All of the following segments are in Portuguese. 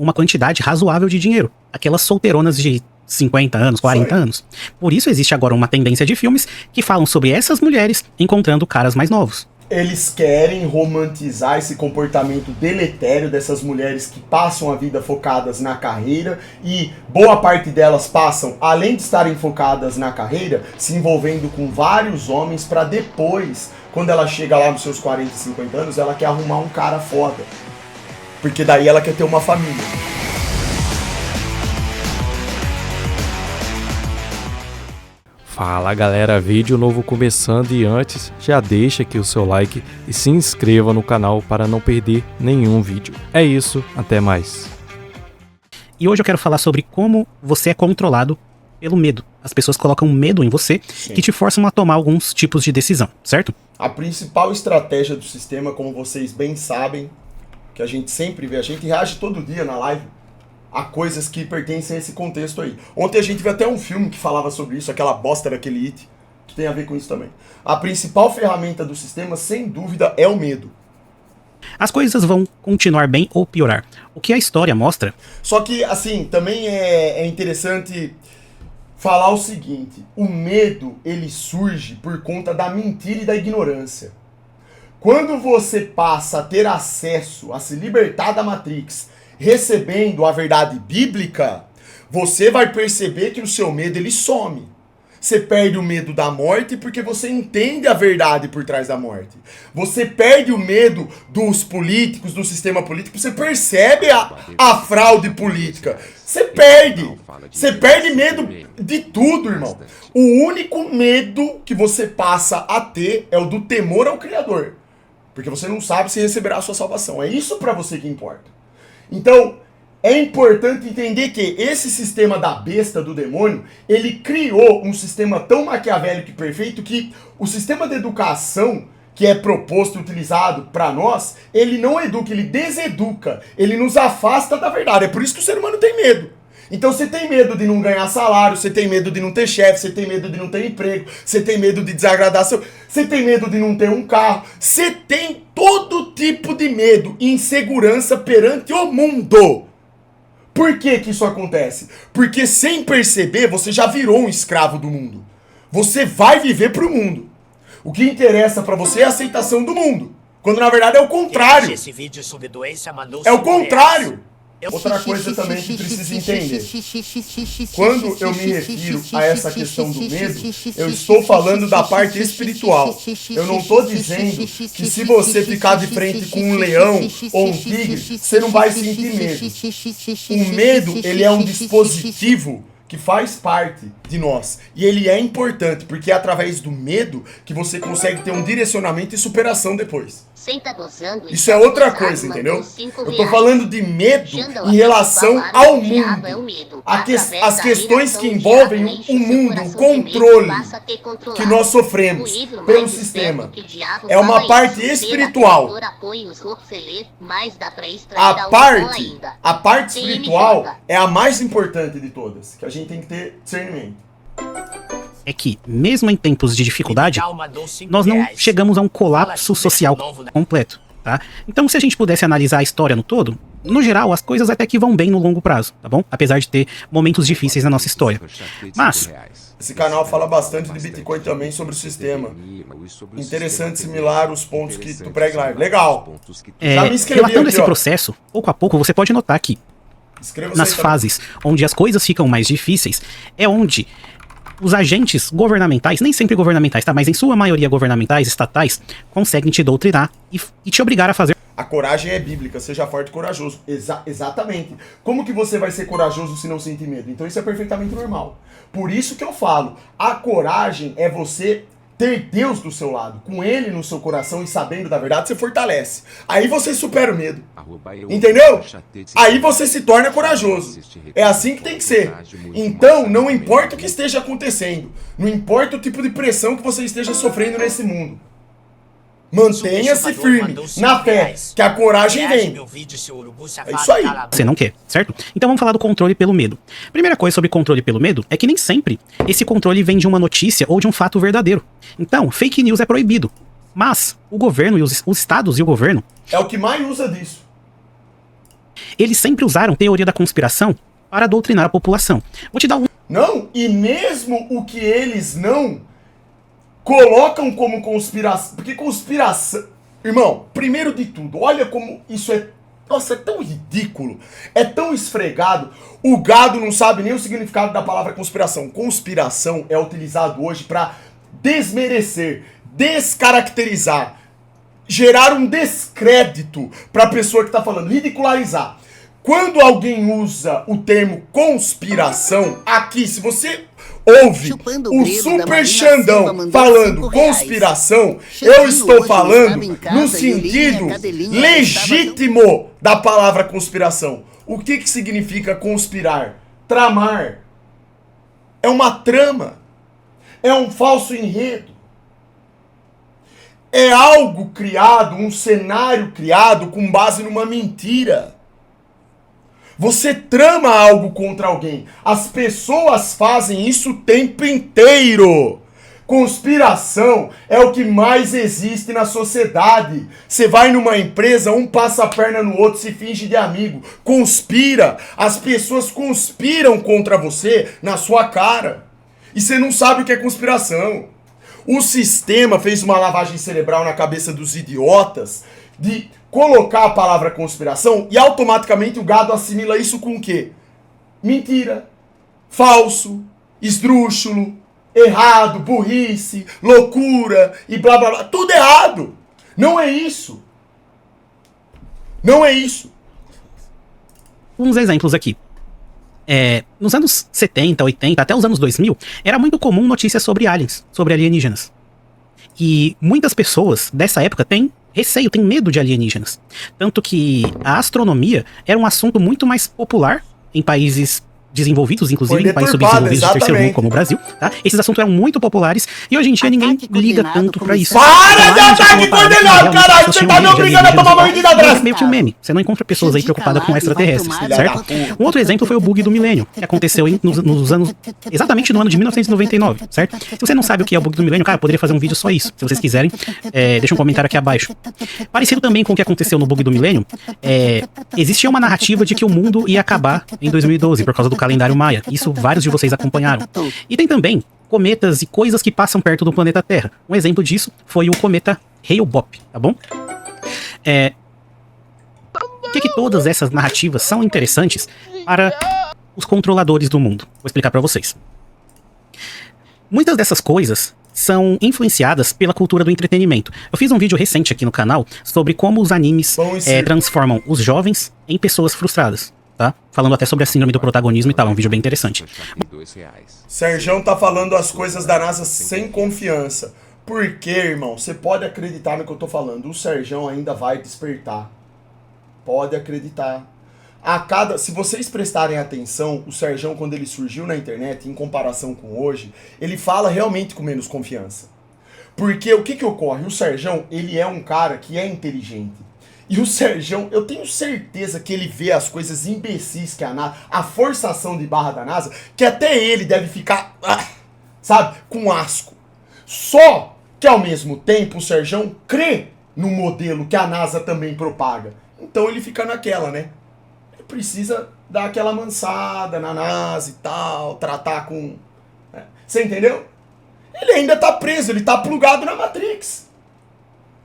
uma quantidade razoável de dinheiro. Aquelas solteironas de 50 anos, 40 anos. Por isso existe agora uma tendência de filmes que falam sobre essas mulheres encontrando caras mais novos. Eles querem romantizar esse comportamento deletério dessas mulheres que passam a vida focadas na carreira e boa parte delas passam, além de estarem focadas na carreira, se envolvendo com vários homens para depois, quando ela chega lá nos seus 40 e 50 anos, ela quer arrumar um cara foda. Porque daí ela quer ter uma família. Fala galera, vídeo novo começando e antes já deixa aqui o seu like e se inscreva no canal para não perder nenhum vídeo. É isso, até mais. E hoje eu quero falar sobre como você é controlado pelo medo. As pessoas colocam medo em você que te forçam a tomar alguns tipos de decisão, certo? A principal estratégia do sistema, como vocês bem sabem, que a gente sempre vê, a gente reage todo dia na live a coisas que pertencem a esse contexto aí. Ontem a gente viu até um filme que falava sobre isso, aquela bosta daquele It, que tem a ver com isso também. A principal ferramenta do sistema, sem dúvida, é o medo. As coisas vão continuar bem ou piorar. O que a história mostra... Só que, assim, também é interessante falar o seguinte, o medo, ele surge por conta da mentira e da ignorância. Quando você passa a ter acesso a se libertar da Matrix, recebendo a verdade bíblica, você vai perceber que o seu medo ele some. Você perde o medo da morte porque você entende a verdade por trás da morte. Você perde o medo dos políticos, do sistema político, você percebe a fraude política. Você perde. Você perde medo de tudo, irmão. O único medo que você passa a ter é o do temor ao Criador. Porque você não sabe se receberá a sua salvação. É isso pra você que importa. Então, é importante entender que esse sistema da besta, do demônio, ele criou um sistema tão maquiavélico e perfeito que o sistema de educação que é proposto e utilizado para nós, ele não educa, ele deseduca, ele nos afasta da verdade. É por isso que o ser humano tem medo. Então você tem medo de não ganhar salário, você tem medo de não ter chefe, você tem medo de não ter emprego, você tem medo de desagradar você tem medo de não ter um carro, você tem todo tipo de medo e insegurança perante o mundo. Por que que isso acontece? Porque sem perceber você já virou um escravo do mundo. Você vai viver pro mundo. O que interessa pra você é a aceitação do mundo, quando na verdade é o contrário. É o contrário. Outra coisa também que precisa entender. Quando eu me refiro a essa questão do medo, eu estou falando da parte espiritual. Eu não estou dizendo que se você ficar de frente com um leão ou um tigre, você não vai sentir medo. O medo, ele é um dispositivo que faz parte de nós. E ele é importante, porque é através do medo que você consegue ter um direcionamento e superação depois. Isso é outra coisa, entendeu? Eu tô falando de medo em relação ao mundo. As questões que envolvem o mundo, o controle que nós sofremos pelo sistema. É uma parte espiritual. A parte espiritual é a mais importante de todas, que a gente tem que ter discernimento. É que, mesmo em tempos de dificuldade, nós não chegamos a um colapso social completo, tá? Então, se a gente pudesse analisar a história no todo, no geral, as coisas até que vão bem no longo prazo, tá bom? Apesar de ter momentos difíceis na nossa história. Mas... esse canal fala bastante de Bitcoin também sobre o sistema. Interessante, similar os pontos que tu prega lá. Legal. Já me inscrevi relatando aqui, esse processo, pouco a pouco, você pode notar que nas fases onde as coisas ficam mais difíceis, é onde os agentes governamentais, nem sempre governamentais, tá? Mas em sua maioria governamentais, estatais, conseguem te doutrinar e te obrigar a fazer. A coragem é bíblica, seja forte e corajoso. Exatamente. Como que você vai ser corajoso se não sentir medo? Então isso é perfeitamente normal. Por isso que eu falo, a coragem é você ter Deus do seu lado, com Ele no seu coração e sabendo da verdade, você fortalece. Aí você supera o medo. Entendeu? Aí você se torna corajoso. É assim que tem que ser. Então, não importa o que esteja acontecendo, não importa o tipo de pressão que você esteja sofrendo nesse mundo, mantenha-se firme na fé, que a coragem vem. É isso aí. Você não quer, certo? Então vamos falar do controle pelo medo. Primeira coisa sobre controle pelo medo é que nem sempre esse controle vem de uma notícia ou de um fato verdadeiro. Então, fake news é proibido. Mas o governo e os estados e o governo... é o que mais usa disso. Eles sempre usaram teoria da conspiração para doutrinar a população. Vou te dar um... Não, e mesmo o que eles não colocam como conspiração... Porque conspiração... Irmão, primeiro de tudo, olha como isso é... Nossa, é tão ridículo, é tão esfregado. O gado não sabe nem o significado da palavra conspiração. Conspiração é utilizado hoje para desmerecer, descaracterizar, gerar um descrédito para a pessoa que está falando, ridicularizar. Quando alguém usa o termo conspiração, aqui, se você ouve o Super Xandão falando conspiração, eu estou falando no sentido legítimo da palavra conspiração. O que significa conspirar? Tramar. É uma trama. É um falso enredo. É algo criado, um cenário criado com base numa mentira. Você trama algo contra alguém. As pessoas fazem isso o tempo inteiro. Conspiração é o que mais existe na sociedade. Você vai numa empresa, um passa a perna no outro, se finge de amigo. Conspira. As pessoas conspiram contra você na sua cara. E você não sabe o que é conspiração. O sistema fez uma lavagem cerebral na cabeça dos idiotas de colocar a palavra conspiração e automaticamente o gado assimila isso com o quê? Mentira, falso, esdrúxulo, errado, burrice, loucura e blá blá blá. Tudo errado. Não é isso. Não é isso. Uns exemplos aqui. Nos anos 70, 80, até os anos 2000, era muito comum notícias sobre aliens, sobre alienígenas. E muitas pessoas dessa época têm receio, têm medo de alienígenas. Tanto que a astronomia era um assunto muito mais popular em países desenvolvidos, inclusive em países subdesenvolvidos de terceiro mundo, como o Brasil, tá? Esses assuntos eram muito populares e hoje em dia ninguém liga tanto pra isso. Para de ataque coordenado, caralho! Você tá me obrigando a tomar banho de adresse! É meio que um meme. Você não encontra pessoas aí preocupadas com extraterrestres, certo? Um outro exemplo foi o bug do milênio, que aconteceu nos anos... exatamente no ano de 1999, certo? Se você não sabe o que é o bug do milênio, cara, eu poderia fazer um vídeo só isso. Se vocês quiserem, deixa um comentário aqui abaixo. Parecido também com o que aconteceu no bug do milênio, existia uma narrativa de que o mundo ia acabar em 2012, por causa do calendário maia. Isso vários de vocês acompanharam. E tem também cometas e coisas que passam perto do planeta Terra. Um exemplo disso foi o cometa Hale-Bopp, tá bom? Por que todas essas narrativas são interessantes para os controladores do mundo? Vou explicar para vocês. Muitas dessas coisas são influenciadas pela cultura do entretenimento. Eu fiz um vídeo recente aqui no canal sobre como os animes transformam os jovens em pessoas frustradas. Tá? Falando até sobre a síndrome do protagonismo e tal, é um vídeo bem interessante. Serjão tá falando as coisas da NASA sem confiança. Por quê, irmão? Você pode acreditar no que eu tô falando. O Serjão ainda vai despertar. Pode acreditar. Se vocês prestarem atenção, o Serjão, quando ele surgiu na internet, em comparação com hoje, ele fala realmente com menos confiança. Porque o que ocorre? O Serjão, ele é um cara que é inteligente. E o Serjão, eu tenho certeza que ele vê as coisas imbecis que a NASA, a forçação de barra da NASA, que até ele deve ficar, sabe, com asco. Só que ao mesmo tempo o Serjão crê no modelo que a NASA também propaga. Então ele fica naquela, né? Ele precisa dar aquela mansada na NASA e tal, tratar com... Você entendeu? Ele ainda tá preso, ele tá plugado na Matrix.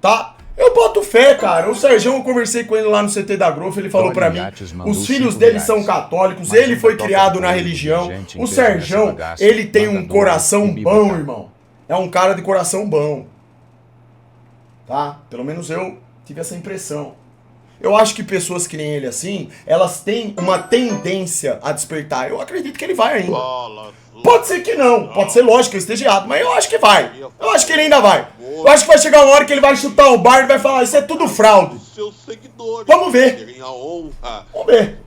Tá? Eu boto fé, cara. O Serjão, eu conversei com ele lá no CT da Growth, ele falou pra mim, os filhos dele são católicos, ele foi criado na religião. O Serjão, ele tem um coração bom, irmão. É um cara de coração bom. Tá? Pelo menos eu tive essa impressão. Eu acho que pessoas que nem ele assim, elas têm uma tendência a despertar. Eu acredito que ele vai ainda. Pode ser que não, pode ser lógico que eu esteja errado, mas eu acho que vai. Eu acho que ele ainda vai. Eu acho que vai chegar uma hora que ele vai chutar o bar e vai falar, isso é tudo fraude. Vamos ver. Vamos ver.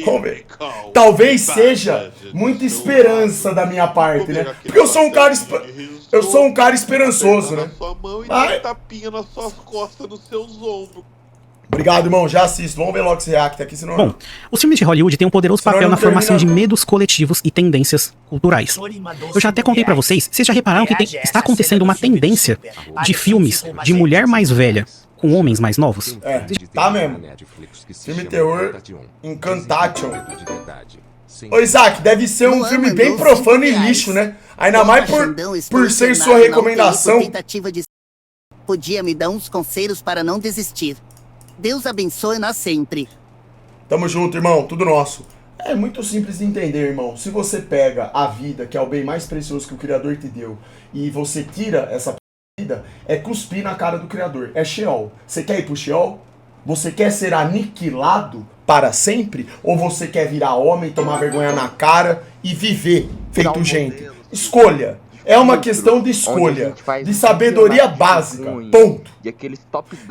Vamos ver. Talvez seja muita esperança da minha parte, né? Porque eu sou um cara esperançoso, né? Obrigado, irmão. Já assisto. Vamos ver logo esse react aqui, senão... Bom, os filmes de Hollywood têm um poderoso papel na formação de medos coletivos e tendências culturais. Eu já até contei pra vocês já repararam que está acontecendo uma tendência de filmes de mulher mais velha com homens mais novos? É, tá mesmo. Filme terror, Incantation. Ô Isaac, deve ser um filme bem profano e lixo, né? Ainda mais por ser sua recomendação. Podia me dar uns conselhos para não desistir. Deus abençoe-nós sempre. Tamo junto, irmão, tudo nosso. É muito simples de entender, irmão. Se você pega a vida, que é o bem mais precioso que o Criador te deu, e você tira essa vida, é cuspir na cara do Criador. É Sheol. Você quer ir pro Sheol? Você quer ser aniquilado para sempre? Ou você quer virar homem, tomar vergonha na cara e viver feito gente? Escolha. É uma questão de escolha, de sabedoria básica, ponto.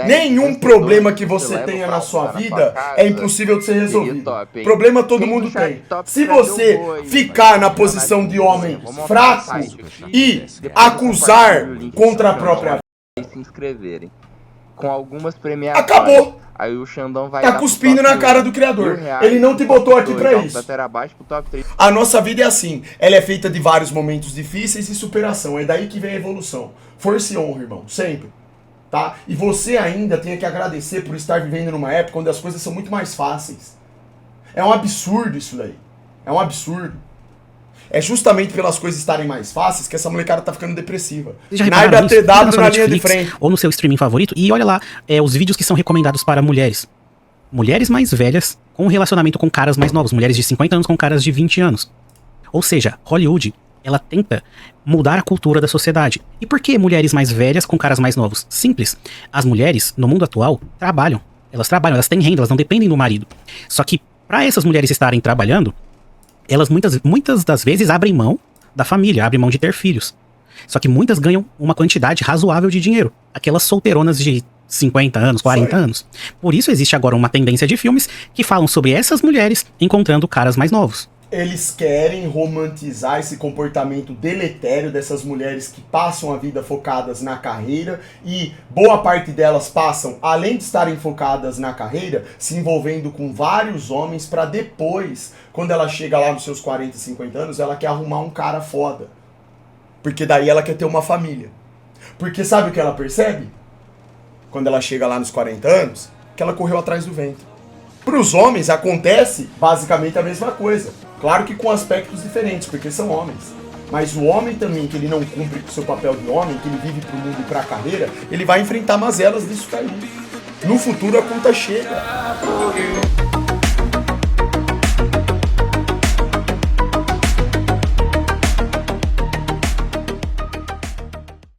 Nenhum problema que você tenha na sua vida é impossível de ser resolvido. Problema todo mundo tem. Se você ficar na posição de homem fraco e acusar contra a própria vida, se inscreverem com algumas premiações. Acabou. Aí o Xandão vai tá cuspindo na cara do Criador. Ele não te botou aqui pra isso. A nossa vida é assim. Ela é feita de vários momentos difíceis e superação. É daí que vem a evolução. Força e honra, irmão. Sempre. Tá? E você ainda tem que agradecer por estar vivendo numa época onde as coisas são muito mais fáceis. É um absurdo isso daí. É um absurdo. É justamente pelas coisas estarem mais fáceis que essa molecada tá ficando depressiva. Naiba TW na linha de frente. Ou no seu streaming favorito. E olha lá os vídeos que são recomendados para mulheres. Mulheres mais velhas com relacionamento com caras mais novos. Mulheres de 50 anos com caras de 20 anos. Ou seja, Hollywood, ela tenta mudar a cultura da sociedade. E por que mulheres mais velhas com caras mais novos? Simples. As mulheres, no mundo atual, trabalham. Elas trabalham, elas têm renda, elas não dependem do marido. Só que, para essas mulheres estarem trabalhando, elas muitas das vezes abrem mão da família, abrem mão de ter filhos. Só que muitas ganham uma quantidade razoável de dinheiro. Aquelas solteironas de 50 anos, 40 anos. Por isso existe agora uma tendência de filmes que falam sobre essas mulheres encontrando caras mais novos. Eles querem romantizar esse comportamento deletério dessas mulheres que passam a vida focadas na carreira e boa parte delas passam, além de estarem focadas na carreira, se envolvendo com vários homens para depois, quando ela chega lá nos seus 40, 50 anos, ela quer arrumar um cara foda. Porque daí ela quer ter uma família. Porque sabe o que ela percebe? Quando ela chega lá nos 40 anos, que ela correu atrás do vento. Para os homens acontece basicamente a mesma coisa. Claro que com aspectos diferentes, porque são homens. Mas o homem também, que ele não cumpre com o seu papel de homem, que ele vive pro mundo e pra carreira, ele vai enfrentar mazelas disso daí. No futuro a conta chega.